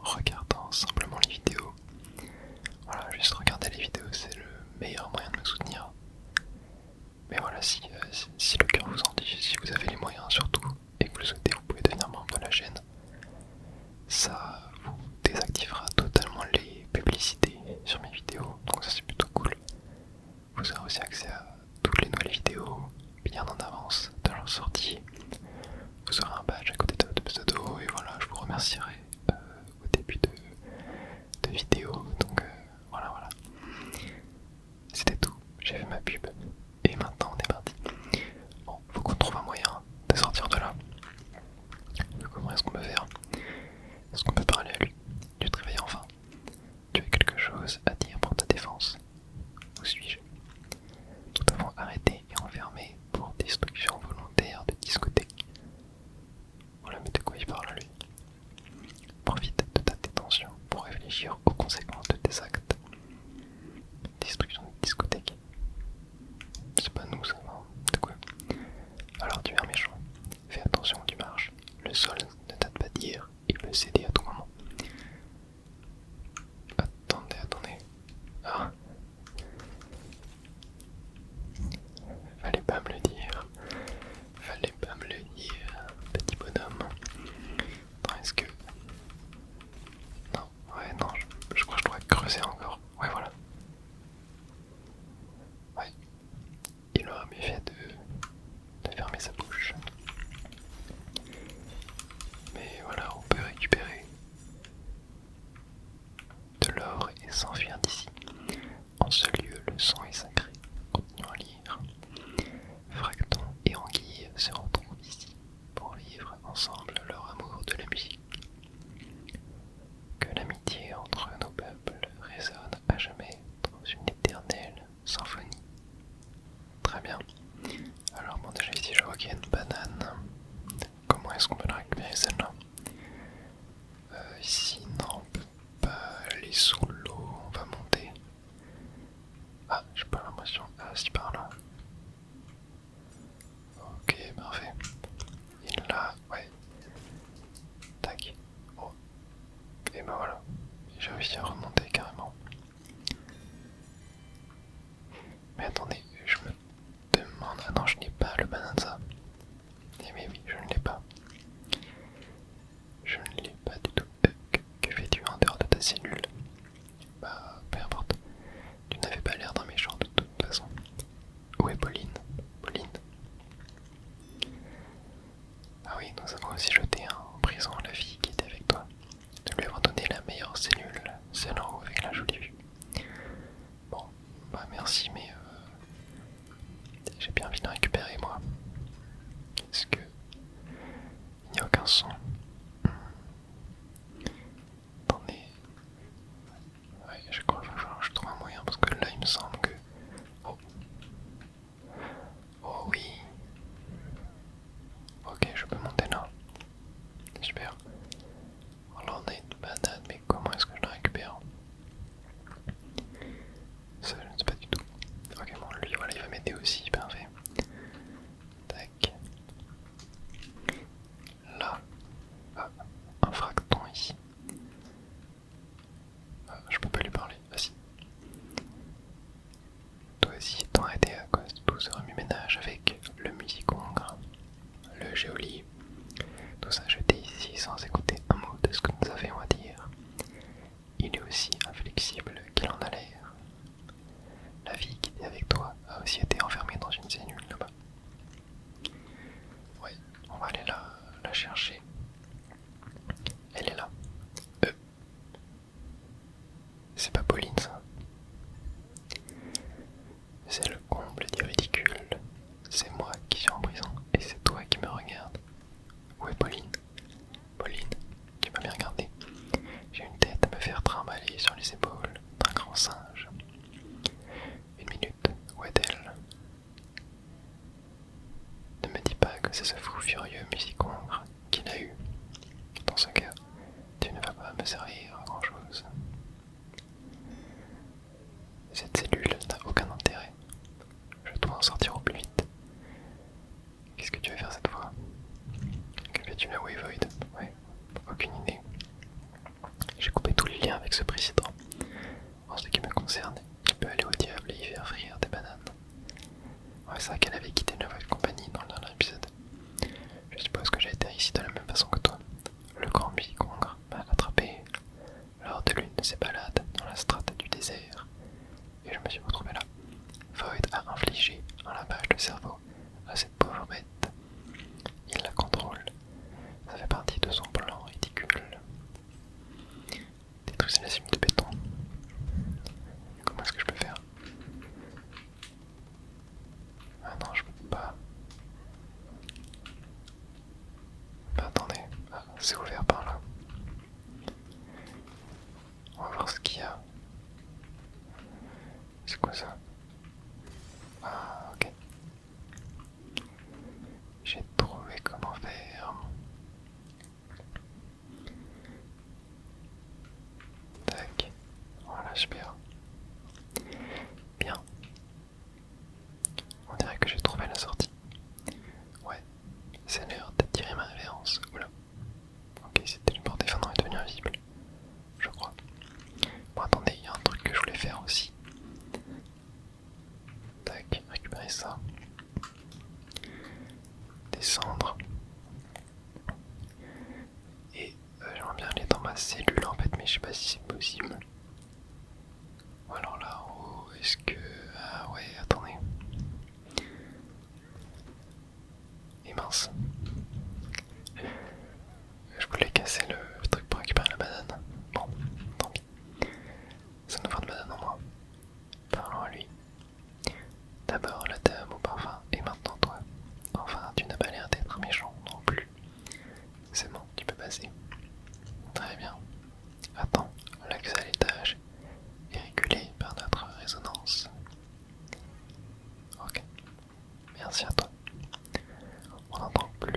regardant simplement les vidéos. Voilà, juste regarder les vidéos, c'est le meilleur moyen de me soutenir. Mais voilà, si le cœur vous en dit, si vous avez les moyens surtout, et que vous le souhaitez, vous pouvez devenir membre de la chaîne. Ça vous désactivera totalement les publicités sur mes vidéos, donc ça c'est plutôt cool. Vous aurez aussi accès à toutes les nouvelles vidéos bien en avance de leur sortie. Vous aurez un badge à côté de votre pseudo et voilà, je vous remercierai au début de vidéo. Donc voilà. C'était tout, j'ai fait ma pub et maintenant on est parti. Bon, faut qu'on trouve un moyen de sortir de là. Comment est-ce qu'on peut faire? Est-ce qu'on peut parler à lui? Tu te réveilles enfin? Tu as quelque chose à dire pour ta défense? Où suis-je? Nous t'avons arrêté et enfermé pour destruction volontaire de discothèque. Voilà, mais de quoi il parle lui? Profite de ta détention pour réfléchir aux conséquences de tes actes. Destruction de discothèque. C'est pas nous ça, non? De quoi? Alors tu es un méchant. Fais attention où tu marches. Le sol ne date pas d'hier, il peut céder à tout moment. Attendez. Ah. Fallait pas me le dire. Fallait pas me le dire, petit bonhomme. Attends, est-ce que... Non, ouais, non, je crois que je dois creuser encore. Ouais, voilà. Ouais. Il aura mieux fait de fermer sa bouche. Mais voilà, on peut récupérer de l'or et s'enfuir d'ici. En ce lieu, le sang est sacré. Continuons à lire. Fracton et Anguille se retrouvent ici pour vivre ensemble leur amour de la musique. Que l'amitié entre nos peuples résonne à jamais dans une éternelle symphonie. Très bien. Alors bon, déjà ici je vois qu'il y a une banane. Comment est-ce qu'on peut la récupérer celle-là? Ici non, on peut pas aller sous l'eau, on va monter. Ah, j'ai pas l'impression. Ah, si par là. Ok, parfait. Et là, ouais. Tac. Oh. Et ben voilà. J'ai réussi à remonter carrément. Mais attendez, je me demande... Ah non, je n'ai pas le banana. Eh oui, je ne l'ai pas. Je ne l'ai pas du tout. Que fais-tu en dehors de ta cellule? Bah, peu importe. Tu n'avais pas l'air d'un méchant de toute façon. Où est Pauline? Pauline? Ah oui, nous avons aussi jeté en prison la fille qui était avec toi. Nous lui avons donné la meilleure cellule, celle en haut avec la jolie vue. Bon, bah merci, mais j'ai bien envie de la récupérer moi. Est-ce que... Il n'y a aucun son? Attendez. Ouais, je crois qu'il va falloir que je trouve un moyen parce que là il me semble que... Oh, oh oui. Ok, je peux monter là. Super. Alors on a une banane, mais comment est-ce que je la récupère? Ça je ne sais pas du tout. Ok, bon lui voilà, il va m'aider aussi, parfait. Tac. Là. Ah, un fracton ici. Ah, je peux pas lui parler. Ah si. Toi aussi, t'as arrêté à cause de tout ce remue-ménage avec le musicongre, le géolie. Tout ça jeté ici sans écouter un mot de ce que nous avions à dire. Il est aussi inflexible qu'il en a l'air. La fille qui était avec toi a aussi été enfermée dans une cellule là-bas. Ouais, on va aller la chercher. Elle est là. C'est pas Pauline ça. C'est le comble du ridicule. C'est moi qui suis en prison et c'est toi qui me regardes. Où est Pauline? Pauline, tu m'as bien regardé. J'ai une tête à me faire trimballer sur les épaules d'un grand singe. Une minute, où est-elle? Ne me dis pas que c'est ce fou furieux musicongre qu'il a eu. Dans ce cas, tu ne vas pas me servir à grand chose. Cette cellule n'a aucun intérêt. Je dois en sortir au plus vite. Qu'est-ce que tu vas faire cette fois? Que fais-tu là, Wavevoid? Ouais, aucune idée. avec ce président. En ce qui me concerne, il peut aller au diable et y faire frire des bananes. Ouais, c'est vrai qu'elle avait quitté une nouvelle compagnie dans le dernier épisode. Je suppose que j'ai atterri ici de la même façon que toi. Le grand Bigongre m'a attrapé lors de l'une de ses balades dans la strate du désert, et je me suis retrouvé là. Void a infligé un lavage de cerveau à cette pauvre bête. Il la contrôle. Ça fait partie de son plan ridicule. Détruisez la cime de béton. Comment est-ce que je peux faire? Ah non, je peux pas. Bah, attendez, ah, c'est ouvert par là. On va voir ce qu'il y a. C'est quoi ça? Ah, ok. J'ai trouvé comment faire. Tac. Voilà, super. Bien. On dirait que j'ai trouvé la sortie. Ouais, c'est l'heure d'attirer ma révérence. Oula. Ok, c'est téléporté, enfin non, est devenu invisible. Je crois. Bon, attendez, il y a un truc que je voulais faire aussi. Tac, récupérer ça. Descendre. Et j'aimerais bien aller dans ma cellule en fait, mais je sais pas si c'est possible. Ou alors là en haut, est-ce que... Ah ouais, attendez. Et mince. Je voulais casser le truc pour récupérer la banane. Bon, tant pis. Ça nous fera de banane en moins. Parlons à lui. D'abord la dame au parfum, et maintenant toi. Enfin, tu n'as pas l'air d'être méchant non plus. C'est bon, tu peux passer. Très bien. Attends, l'accès à l'étage est régulé par notre résonance. Ok. Merci à toi. On n'entend plus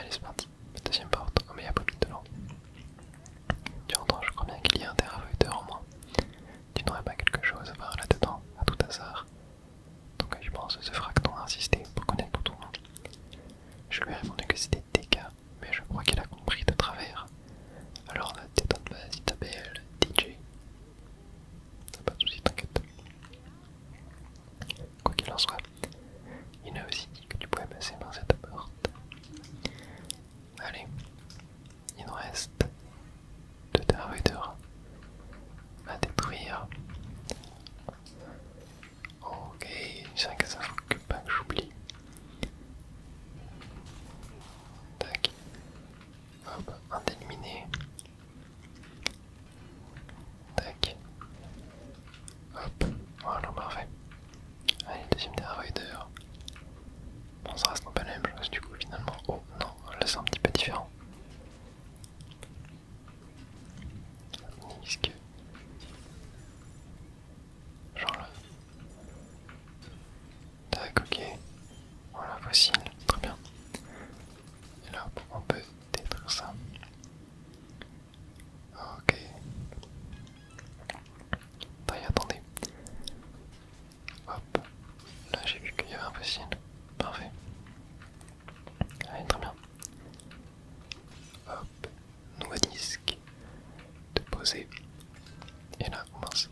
Allez, c'est parti. Deuxième porte. Oh, mais il y a Bobby devant. Tu entends, je crois bien qu'il y a un Terravoider en moins. Tu n'aurais pas quelque chose à voir là-dedans, à tout hasard. Donc je pense que ce fracton a insisté pour connaître ton nom. Je lui ai répondu que c'était TK, mais je crois qu'il a compris de travers. Alors ne t'étonne pas si t'appelles DJ. Pas de soucis, t'inquiète. Quoi qu'il en soit, il a aussi dit que tu pouvais passer par cette porte. Allez, il nous reste 2 Terravoiders à détruire. Ok, c'est vrai que ça faut que pas que j'oublie. Tac. Hop, un d'éliminé. Tac. Hop, voilà, parfait. Allez, deuxième Terravoider. Bon, ça reste un peu la même chose du coup finalement. Oh non, là c'est un petit peu différent. Disque. Genre là. Tac, ok. Voilà, fossile, très bien. Et là, on peut détruire ça. Ok. Attendez. Hop. Là, j'ai vu qu'il y avait un fossile. Parfait. Allez, très bien. Hop. Nouveau disque. Déposé. Et là, oh mince.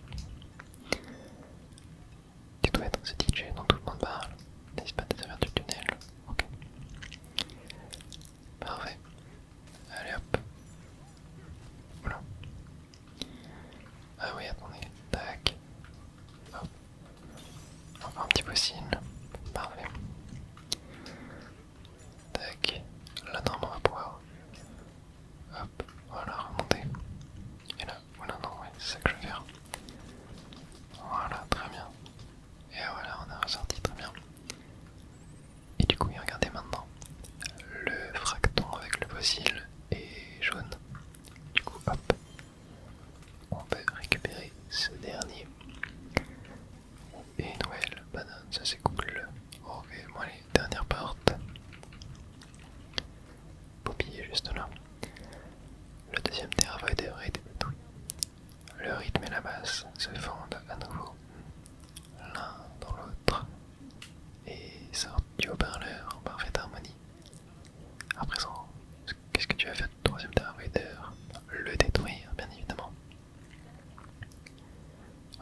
Tu dois être ce DJ dont tout le monde parle. N'hésite pas à te servir du tunnel. Ok. Parfait. Allez hop. Voilà. Ah oui, attendez. Tac. Hop. Encore un petit fossile. Parfait. Tac. Là, normalement, on va pouvoir. Hop. Voilà, remonter. Et là, voilà, non, ouais, c'est ça que je vais faire. Voilà, très bien. Et voilà, on a ressorti très bien. Et du coup, regardez maintenant. Le fracton avec le fossile est jaune. Du coup, hop. On peut récupérer ce dernier. Et nouvelle banane, ça c'est cool. Ok, bon allez, dernière porte. Poppy est juste là. Le deuxième Terravoider a été détruit. Le rythme et la basse se fondent à nouveau, l'un dans l'autre, et sortent du haut-parleur en parfaite harmonie. À présent, qu'est-ce que tu as fait du troisième Terravoider? Le détruire, bien évidemment.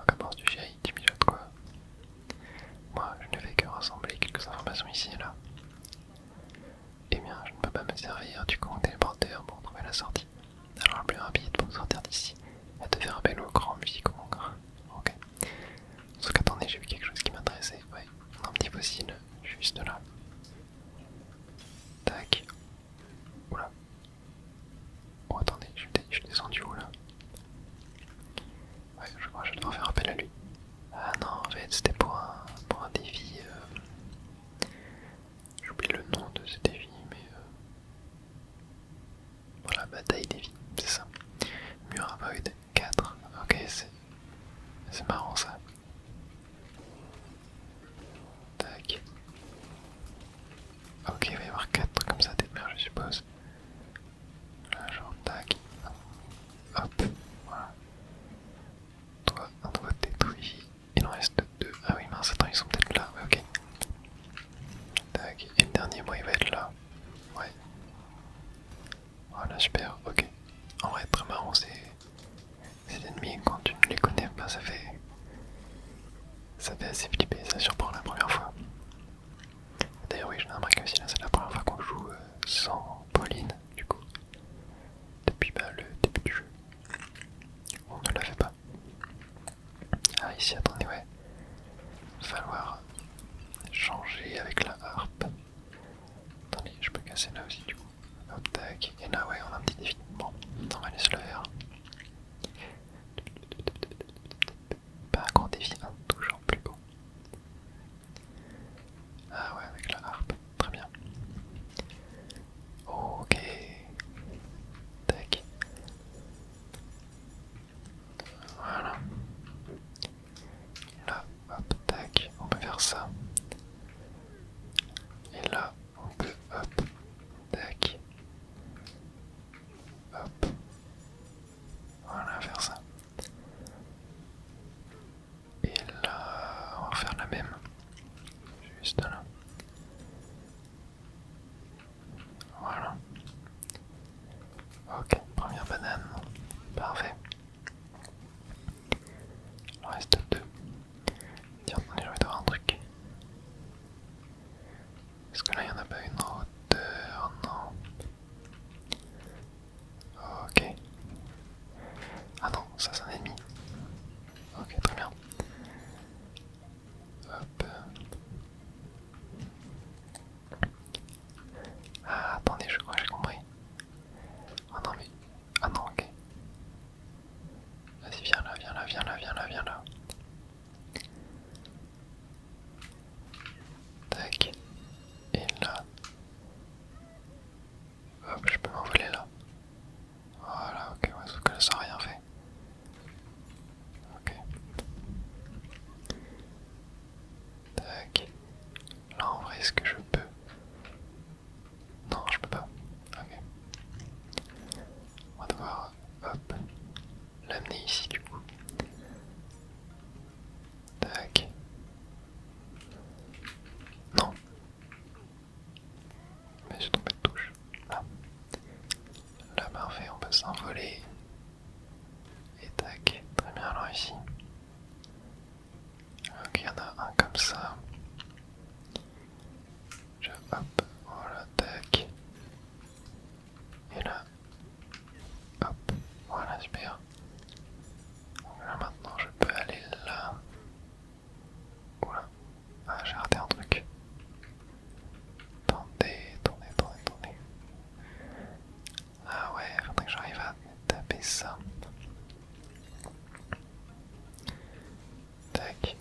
Que penses-tu, chérie? Tu mijotes quoi? Moi, je ne fais que rassembler quelques informations ici et là. Eh bien, je ne peux pas me servir du compte téléporteur pour trouver la sortie. Alors, le plus rapide pour sortir d'ici est de faire appel au grand musicomongre. Ok. Sauf qu'attendez, j'ai vu quelque chose qui m'intéressait. Ouais, un petit fossile juste là. Tac. Oula. Oh, attendez, je suis descendu où là? Ouais, je crois que je vais devoir faire appel à lui. Ah non, en fait, c'était pour un défi. J'oublie le nom de ce défi, mais voilà, bataille des vies, c'est ça. Mur à void 4. Ok, c'est marrant ça. Tac. Ok, il va y avoir 4 comme ça à détruire, je suppose. Là, genre, tac. Hop, voilà. Toi, un doigt détruit. Il en reste 2. Ah oui, mince, attends, ils sont peut-être là. Ouais, ok. Tac. Et le dernier, moi, il va être là. Ouais. Voilà, super, ok. En vrai, très marrant, ces ennemis, quand tu ne les connais pas, ça fait assez flipper, ça surprend la première fois. D'ailleurs, oui, je l'ai remarqué aussi, là, c'est la première fois qu'on joue sans Pauline, du coup. Depuis le début du jeu. On ne la fait pas. Ah, ici, attendez, ouais. Falloir changer avec la harpe. Attendez, je peux casser là aussi, du coup. Hop, tac. Et là, ouais, on a un petit défi. Bon, on va aller se le faire. Pas un grand défi, hein, toujours plus haut. Ah ouais, avec la harpe, très bien. Ok. Tac. Voilà. Là, hop, tac, on peut faire ça. Et là, on peut, hop, tac. Ok, première banane. Parfait. Il en reste deux. Tiens, attendez, je vais devoir un truc. Est-ce que là il n'y en a pas une en hauteur? Non. Ok. Ah non, ça c'est un ennemi. Ok, très bien. Hop. Ah, attendez, je crois que j'ai compris. Oh non, mais. Ah non, ok. Vas-y, viens là, viens là, viens là, viens là, viens là. Tac. Et là. Hop, je peux m'envoler là. Voilà, ok, ouais, sauf que là ça n'a rien fait. Ok. Tac. Là en vrai, est-ce que je peux? Non, je peux pas. Ok. On va devoir, hop, l'amener ici du coup. Tac. Non. Mais j'ai tombé de touche. Là. Là, parfait, on peut s'envoler. Et tac. Très bien, alors ici. Ok, il y en a un comme ça. Hop, voilà, tac. Et là, hop, voilà, super. Donc là maintenant je peux aller là. Oula, ah, j'ai raté un truc. Attendez, attendez, attendez, attendez. Ah ouais, faudrait que j'arrive à taper ça. Tac.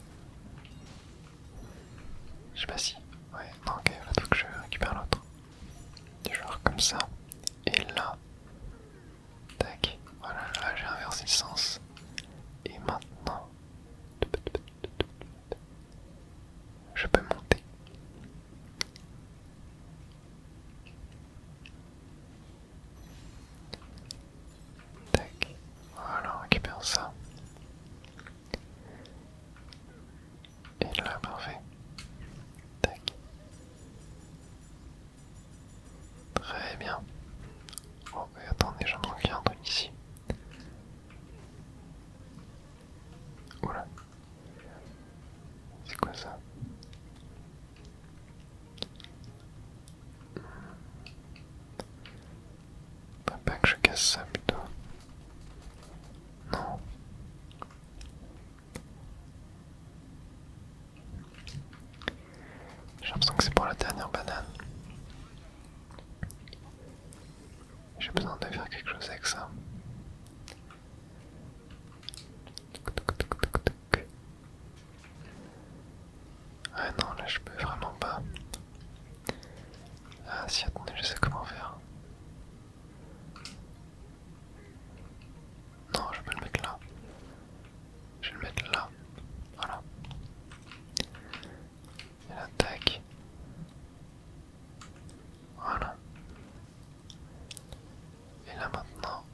Je sais pas si... Ouais, non, ok, là faut que je récupère l'autre. Genre comme ça. Et là. Tac. Voilà, là j'ai inversé le sens. Et maintenant... Je peux monter. Tac. Voilà, on récupère ça. Et là, parfait. Tac. Très bien. Oh, mais attendez, j'en manque un truc ici. Oula. C'est quoi ça? Pas que je casse ça plutôt. Non. J'ai l'impression que c'est pour la dernière banane. J'ai besoin de faire quelque chose avec ça. Ah non, là je peux vraiment pas. Ah si, attendez, je sais comment faire. Non, je peux le mettre là. Je vais le mettre là. Voilà. Et là, tac. Voilà. Et là maintenant,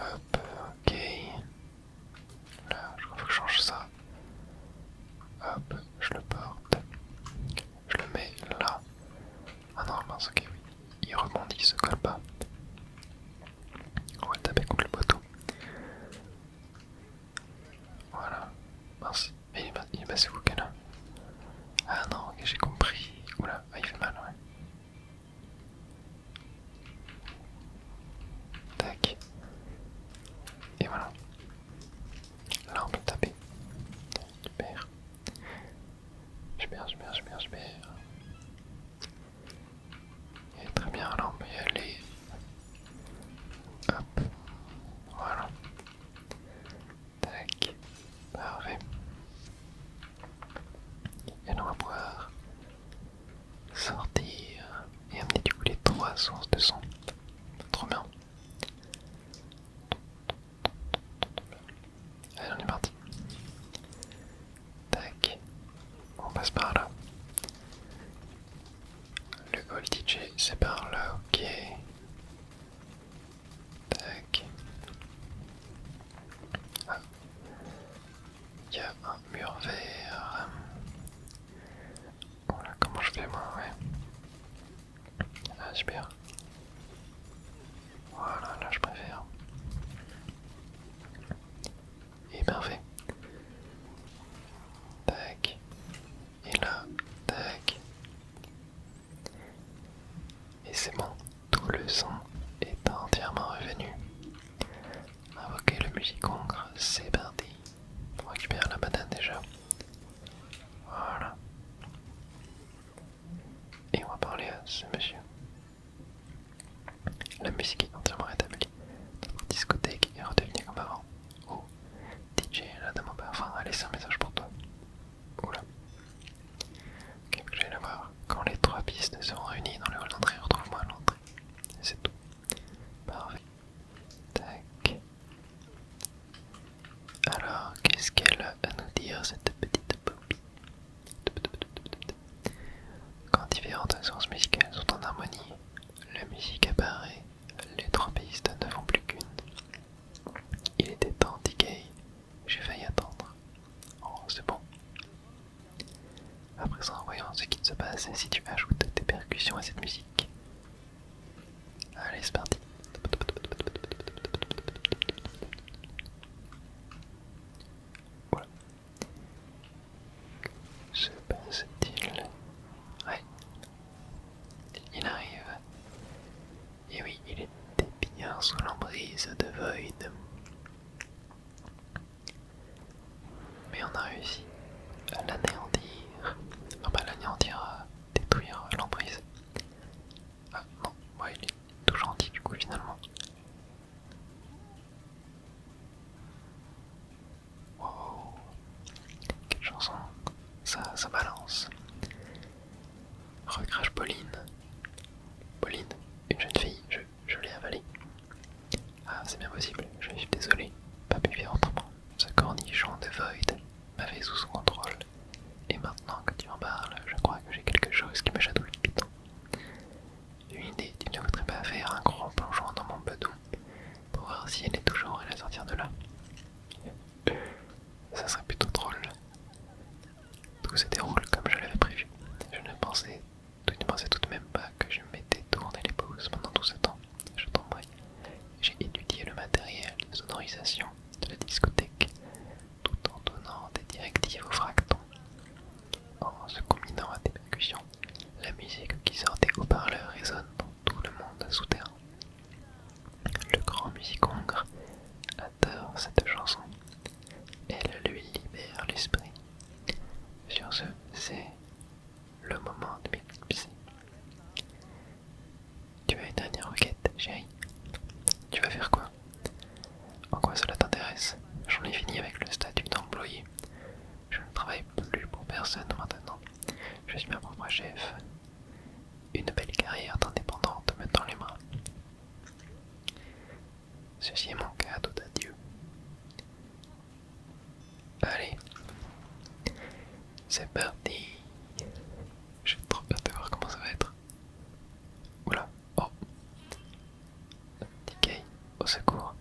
Hop, ok. Là, je crois que je change ça. Hop, je le porte. Je le mets là. Ah non, mince, ok, oui. Il rebondit, il se colle pas. On va le taper contre le poteau. Voilà. Mince, mais il est passé où, là? Ah non, ok, j'ai compris. Oula, ah, il fait mal, ouais. Tac. Et voilà. Là, on peut taper. Super. Super, super, super, super. Et très bien, là, on peut y aller. Hop. Voilà. Tac. Parfait. Et là, on va pouvoir sortir et amener du coup les trois sources de son. Trop bien. Allez, on est parti. Tac. On passe par là. Le hall DJ, c'est par là, ok. Tac. Ah. Il y a un mur vert. Voilà, comment je fais moi, ouais. Ah, super. Voilà, là je préfère. Et parfait. Tac. Et là, tac. Et c'est bon, tout le son est entièrement revenu. Invoquer le musicongre, c'est parti. On récupère la banane déjà. Voilà. Et on va parler à ce monsieur. La musique est entièrement rétablie. Notre discothèque est redevenue comme avant. Oh, DJ, la dame au parfum a laissé un message pour toi. Oula. Ok, faut que j'aille la voir. Quand les trois pistes seront réunies dans le hall d'entrée, retrouve-moi à l'entrée. C'est tout. Parfait. Tac. Alors, qu'est-ce qu'elle a à nous dire, cette petite Poppy? Quand différentes sources musicales sont en harmonie, la musique apparaît, les trois pistes ne font plus qu'une. Il était temps, Tigay. J'ai failli attendre. Oh, c'est bon. À présent, voyons ce qui se passe si tu ajoutes des percussions à cette musique. Allez, c'est parti. Voilà. Se passe-t-il? Ouais. Il arrive. Et oui, il était bien sous l'emprise de Void. Mais on a réussi à l'anéantir. Enfin, pas l'anéantir, à détruire l'emprise. Ah non, ouais, il est tout gentil du coup finalement. Wow, quelle chanson. Ça balance. Recrache Pauline. Pauline, une jeune fille, je l'ai avalée. Ah, c'est bien possible, je suis désolé. Pas pu faire autrement. Ce cornichon de Void m'avait sous son contrôle. Et maintenant que tu en parles, je crois que j'ai quelque chose qui me chatouille le piton. Une idée, tu ne voudrais pas faire un grand plongeon dans mon bedon pour voir si elle est toujours à la sortir de là? Ça serait plutôt drôle. Tout se déroule comme je l'avais prévu. Je ne pensais tout de même pas que je m'étais tourné les pouces pendant tout ce temps. Je t'en prie. J'ai étudié le matériel de sonorisation de la discothèque tout en donnant des directives au fracton. En se combinant à des percussions, la musique qui sort des haut-parleurs résonne dans tout le monde souterrain. Le grand musicongre adore cette chanson. Elle lui libère l'esprit. Sur ce, c'est le moment de m'éclipser. Tu as une dernière requête, chérie? Tu vas faire quoi? En quoi cela t'intéresse? J'en ai fini avec le statut d'employé. Je ne travaille plus pour personne maintenant. Je suis ma propre chef. Une belle carrière d'indépendante me tend les mains. Ceci est mon cadeau d'adieu. Allez, c'est parti. J'ai trop hâte de voir comment ça va être. Oula, oh. DK, au secours.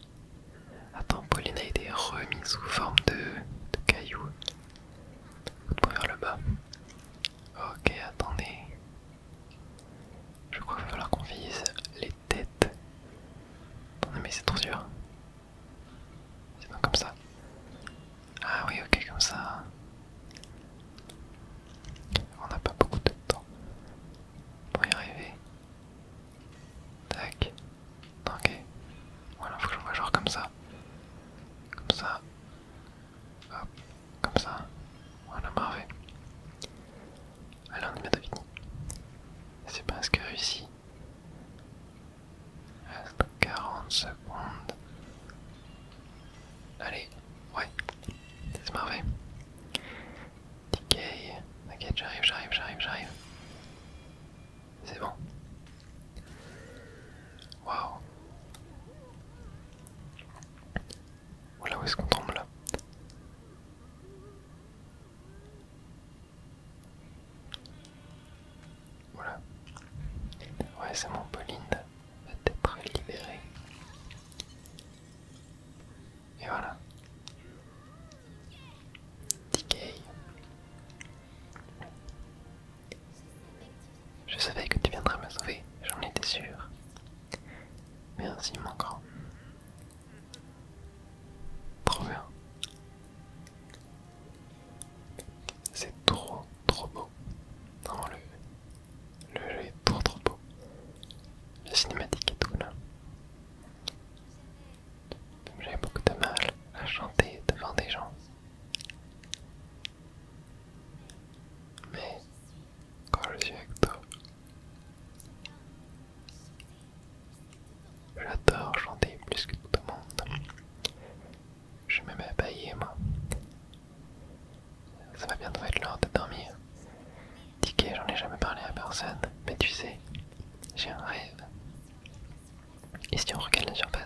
sous forme de cailloux. Faut vers le bas. Ok, attendez. Je crois qu'il va falloir qu'on vise les têtes. Attendez, mais c'est trop dur. C'est donc comme ça. Ah oui, ok, comme ça. On n'a pas beaucoup de temps pour y arriver. Tac. Ok. Voilà, faut que j'envoie genre comme ça. Comme ça. Hop. Comme ça. Voilà, parfait. Allez, on est bientôt fini. C'est presque réussi. Il reste 40 secondes. Allez. Ouais. C'est parfait. TK. T'inquiète, j'arrive. C'est bon. Waouh. Voilà, où est-ce qu'on tombe là? Voilà. Ouais, c'est mon Pauline va être libérée. Et voilà. TK. Je savais que tu viendrais me sauver, j'en étais sûr. Merci mon grand. Trop bien. C'est trop beau. Non, le jeu est trop beau. La cinématique est tout là. J'avais beaucoup de mal à chanter devant des gens. Mais quand je suis avec toi, j'adore chanter plus que tout le monde. Je me mets à bailler moi. Ça va bientôt être l'heure de dormir. Ticket, j'en ai jamais parlé à personne, mais tu sais, j'ai un rêve. Et si on regarde la surface